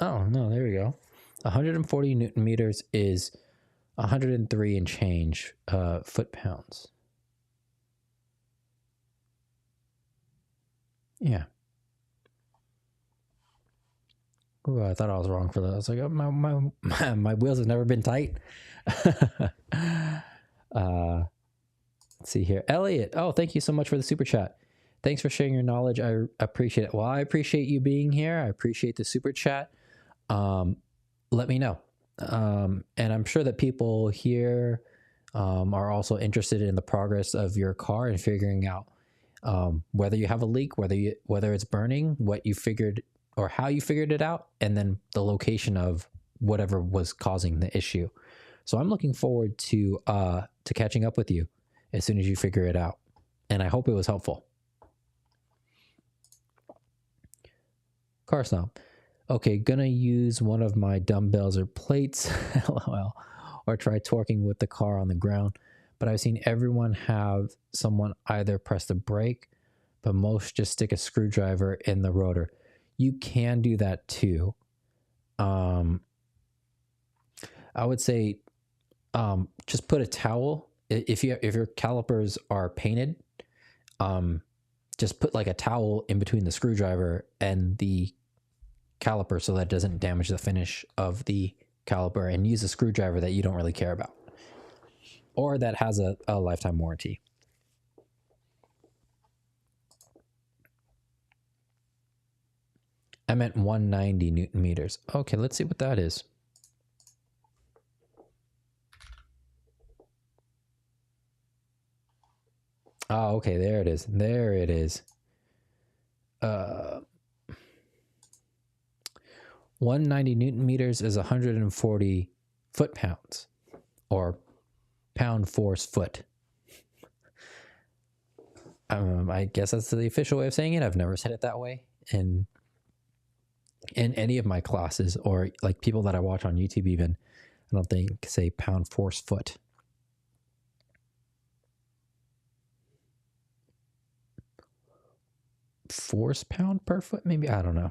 Oh, no, there we go. 140 Newton meters is 103 and change foot-pounds. Yeah. Ooh, I thought I was wrong for that. I was like, oh, my wheels have never been tight. Let's see here. Elliot, oh, thank you so much for the super chat. Thanks for sharing your knowledge. I appreciate it. Well, I appreciate you being here. I appreciate the super chat. Let me know. And I'm sure that people here are also interested in the progress of your car and figuring out whether you have a leak, whether it's burning, what you figured or how you figured it out, and then the location of whatever was causing the issue. So I'm looking forward to catching up with you as soon as you figure it out. And I hope it was helpful. Car snob. Okay, gonna use one of my dumbbells or plates, lol, or try torquing with the car on the ground. But I've seen everyone have someone either press the brake, but most just stick a screwdriver in the rotor. You can do that too. I would say just put a towel. If your calipers are painted, just put like a towel in between the screwdriver and the caliper so that it doesn't damage the finish of the caliper, and use a screwdriver that you don't really care about or that has a lifetime warranty. I meant 190 Newton meters. Okay, let's see what that is. Oh, okay, there it is. There it is. 190 Newton meters is 140 foot-pounds, or pound force foot. I guess that's the official way of saying it. I've never said it that way in any of my classes, or like people that I watch on YouTube even. I don't think say pound force foot. Force pound per foot, maybe? I don't know.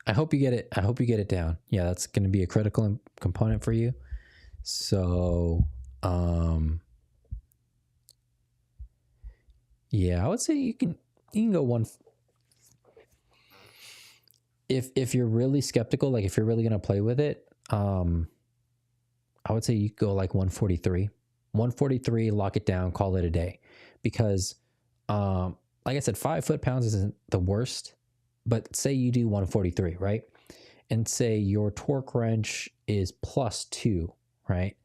I hope you get it. I hope you get it down. Yeah, that's going to be a critical component for you. So, yeah, I would say you can go one. If you're really skeptical, like if you're really going to play with it, I would say you go like 143. 143, lock it down, call it a day. Because, like I said, 5 foot-pounds isn't the worst. But say you do 143, right? And say your torque wrench is +2, right?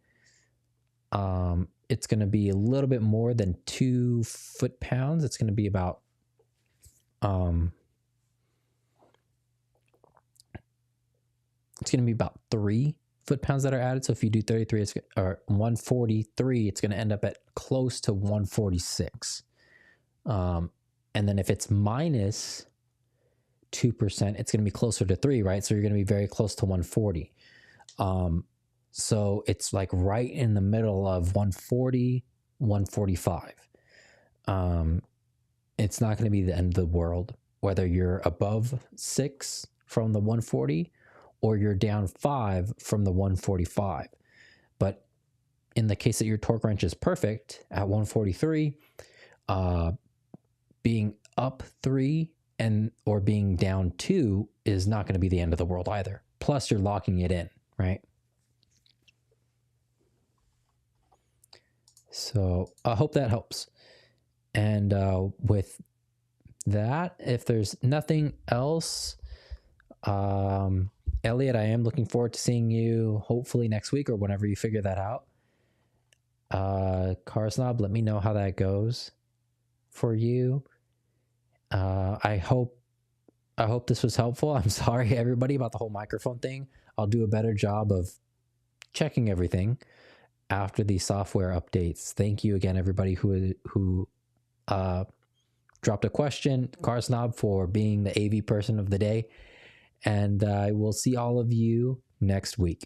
It's going to be a little bit more than 2 foot-pounds. It's going to be about it's going to be about 3 foot-pounds that are added. So if you do 33 or 143, it's going to end up at close to 146. And then if it's minus 2%, it's going to be closer to 3, right? So you're going to be very close to 140. So it's like right in the middle of 140, 145. It's not going to be the end of the world, whether you're above 6 from the 140 or you're down 5 from the 145. But in the case that your torque wrench is perfect at 143, being up 3 or being down 2 is not going to be the end of the world either. Plus, you're locking it in, right? So I hope that helps. And with that, if there's nothing else, Elliot, I am looking forward to seeing you hopefully next week or whenever you figure that out. Car Snob, let me know how that goes for you. I hope this was helpful. I'm sorry, everybody, about the whole microphone thing. I'll do a better job of checking everything after the software updates. Thank you again, everybody who dropped a question. Car Snob for being the AV person of the day. And I will see all of you next week.